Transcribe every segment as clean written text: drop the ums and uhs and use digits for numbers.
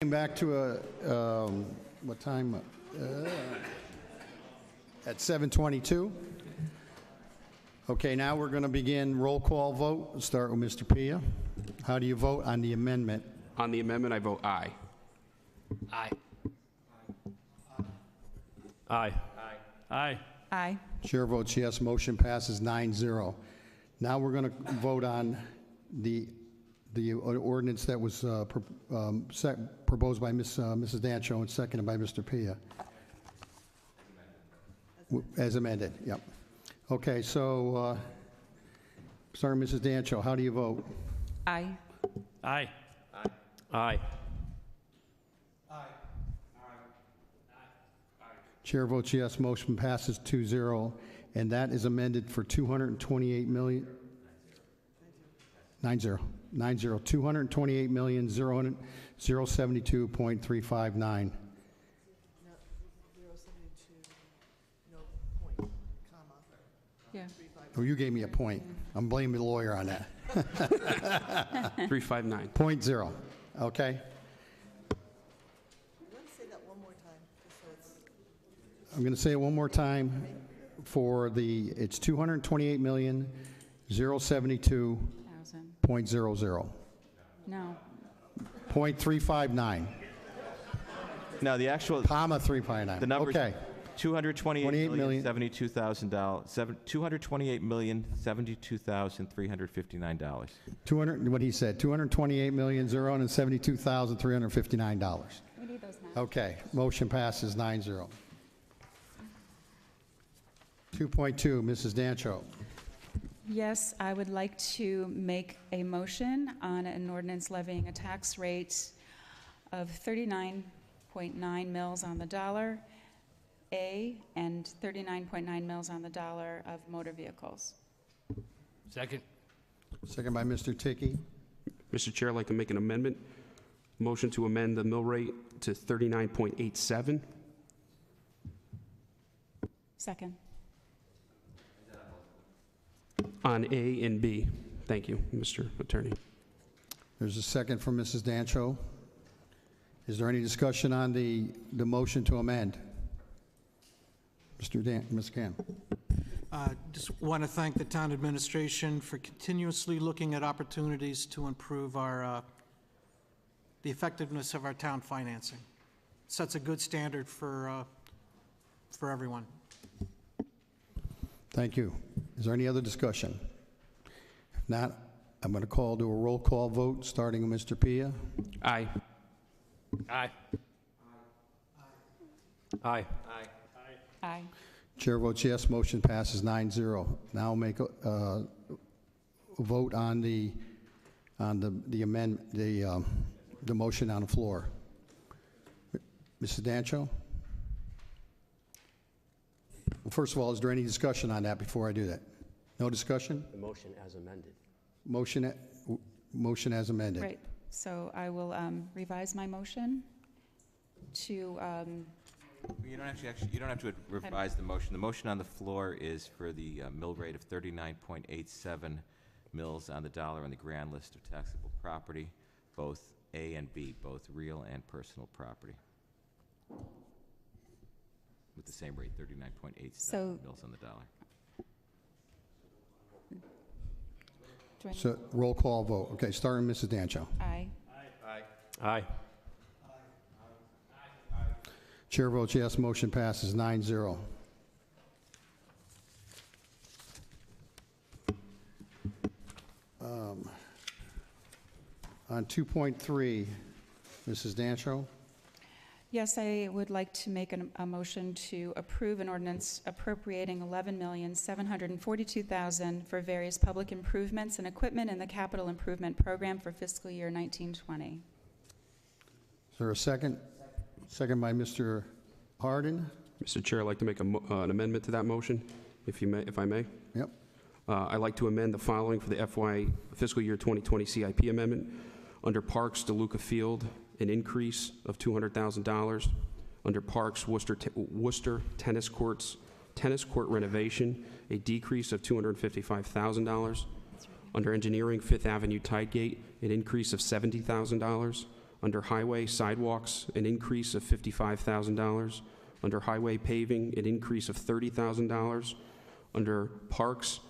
came back to what time? At 7:22. Okay, now we're going to begin roll call vote. We'll start with Mr. Pia. How do you vote on the amendment? On the amendment, I vote aye. Aye. Aye. Aye. Aye. Chair votes yes. Motion passes 9-0. Now we're going to vote on the ordinance that was proposed by Mrs. Dancho and seconded by Mr. Pia. As amended, yep. Okay, so, sorry, Mrs. Dancho, how do you vote? Aye. Aye. Aye. Chair votes yes. Motion passes 2-0, and that is amended for 228 million. 9-0. 9-0. 228,072.359. Yeah. Oh, you gave me a point. I'm blaming the lawyer on that. 359. Point zero. Okay. I'm going to say it one more time for the, it's 228,072.00. No. 0.359. No, the actual Comma 359. the number Okay. $228,072,359. 200, what he said, $228,072,359. We need those now. Okay, motion passes 9-0. 2.2, Mrs. Dancho. Yes, I would like to make a motion on an ordinance levying a tax rate of 39.9 mils on the dollar, and 39.9 mils on the dollar of motor vehicles. Second. Second by Mr. Ticky. Mr. Chair, I'd like to make an amendment. Motion to amend the mill rate to 39.87. Second. On A and B. Thank you, Mr. Attorney. There's a second from Mrs. Dancho. Is there any discussion on the motion to amend? Ms. Gann. Just want to thank the town administration for continuously looking at opportunities to improve our the effectiveness of our town financing. Sets a good standard for everyone. Thank you. Is there any other discussion? If not, I'm going to call to a roll call vote, starting with Mr. Pia. Aye. Aye. Aye. Aye. Chair votes yes. Motion passes 9-0. Now make a vote on the amendment, the motion on the floor. Mrs. Dancho? Well, first of all, is there any discussion on that before I do that? No discussion? The motion as amended. Motion as amended. Right. So I will revise my motion to, You don't have to revise the motion. The motion on the floor is for the mill rate of 39.87 mils on the dollar on the grand list of taxable property, both A and B, both real and personal property, with the same rate, 39.87 mils on the dollar. So roll call vote. Okay, starting with Mrs. Dancho. aye. Aye. Chair votes yes. Motion passes 9-0. On 2.3, Mrs. Dancho. Yes, I would like to make a motion to approve an ordinance appropriating $11,742,000 for various public improvements and equipment in the capital improvement program for fiscal year 1920. Is there a second? Second by Mr. Hardin. Mr. Chair, I'd like to make an amendment to that motion, if I may. Yep. I'd like to amend the following for the fiscal year 2020 CIP amendment. Under Parks, DeLuca Field, an increase of $200,000. Under Parks, Worcester Tennis Courts, tennis court renovation, a decrease of $255,000. Under Engineering, Fifth Avenue Tidegate, an increase of $70,000. Under highway sidewalks, an increase of $55,000. Under highway paving, an increase of $30,000. Under parks,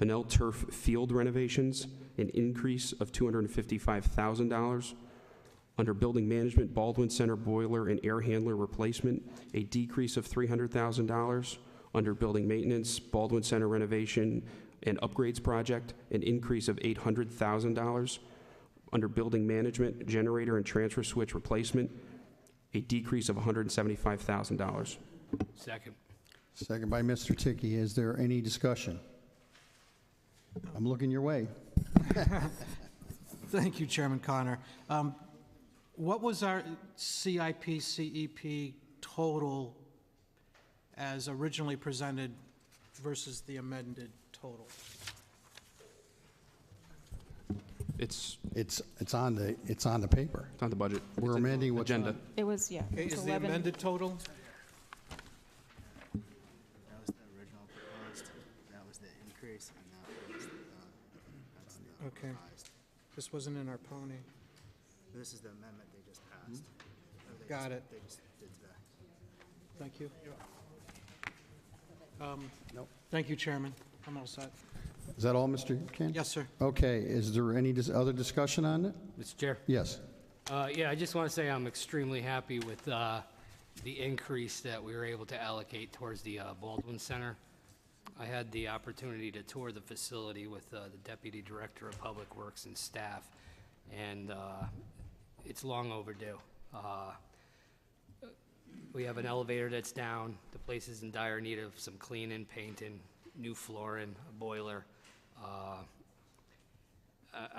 Benel Turf Field renovations, an increase of $255,000. Under building management, Baldwin Center boiler and air handler replacement, a decrease of $300,000. Under building maintenance, Baldwin Center renovation and upgrades project, an increase of $800,000. Under building management, generator and transfer switch replacement, a decrease of $175,000. Second. Second by Mr. Tiki. Is there any discussion? I'm looking your way. Thank you, Chairman Connor. What was our CIP, CEP total as originally presented versus the amended total? It's It's on the paper. on the budget. We're It's amending what's agenda. on. It was, yeah. Okay, it's is the 11 amended total? That was the original proposed, that was the increase, and that was that's the Okay. revised. This wasn't in our pony. This is the amendment they just passed. Or they Got just- it. They just did today. Thank you. Nope. Thank you, Chairman. I'm all set. Is that all, Mr. Ken? Yes, sir. Okay, is there any other discussion on it? Mr. Chair? Yes. Yeah, I just want to say I'm extremely happy with the increase that we were able to allocate towards the Baldwin Center. I had the opportunity to tour the facility with the Deputy Director of Public Works and staff, and it's long overdue. We have an elevator that's down. The place is in dire need of some cleaning, painting, new flooring, a boiler. I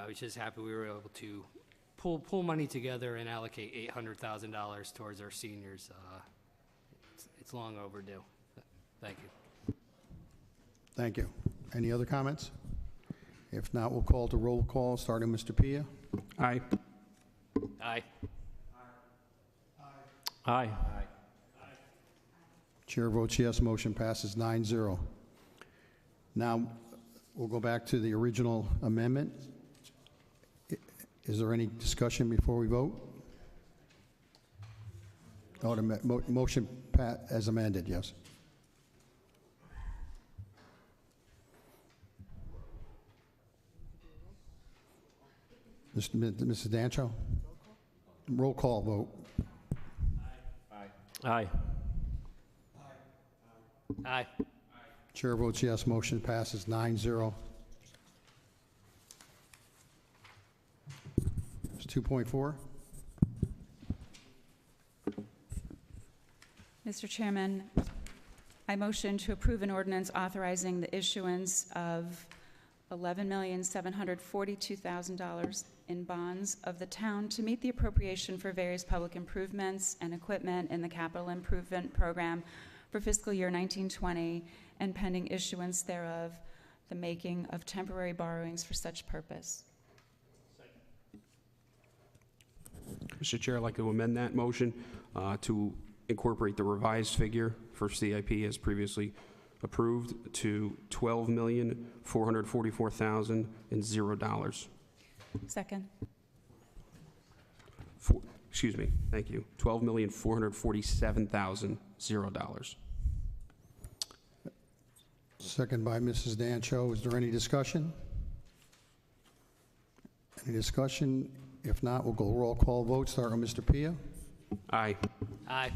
was just happy we were able to pull money together and allocate $800,000 towards our seniors. It's long overdue. Thank you. Thank you. Any other comments? If not, we'll call to roll call, starting Mr. Pia. Aye. Aye. Aye. Chair votes yes, motion passes 9-0. Now, we'll go back to the original amendment. Is there any discussion before we vote? Oh, the motion as amended, yes. Mrs. Dancho? Roll call vote. Aye. Aye. Chair votes yes, motion passes 9-0. It's 2.4. Mr. Chairman, I motion to approve an ordinance authorizing the issuance of $11,742,000 in bonds of the town to meet the appropriation for various public improvements and equipment in the capital improvement program for fiscal year 1920, and pending issuance thereof, the making of temporary borrowings for such purpose. Mr. Chair, I'd like to amend that motion to incorporate the revised figure for CIP as previously approved to $12,444,000. Second. Excuse me, thank you. $12,447,000. Second by Mrs. Dancho. Is there any discussion? Any discussion? If not, we'll go roll call vote. Start with Mr. Pia. Aye. Aye.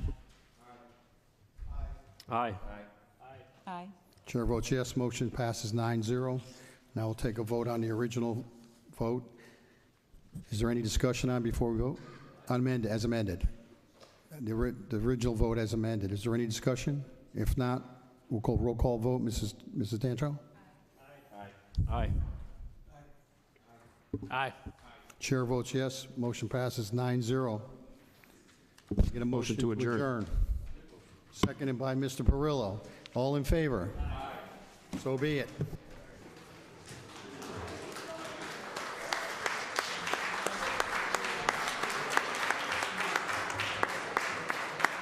Aye. Aye. Chair votes yes, motion passes 9-0. Now we'll take a vote on the original vote. Is there any discussion on before we vote? Amended, as amended. The original vote as amended. Is there any discussion? If not, we'll call roll call vote. Mrs. Dancho? Aye. Aye. Chair votes yes, motion passes 9-0. Get a motion to to adjourn. adjourn. Seconded by Mr. Perillo. All in favor? So be it.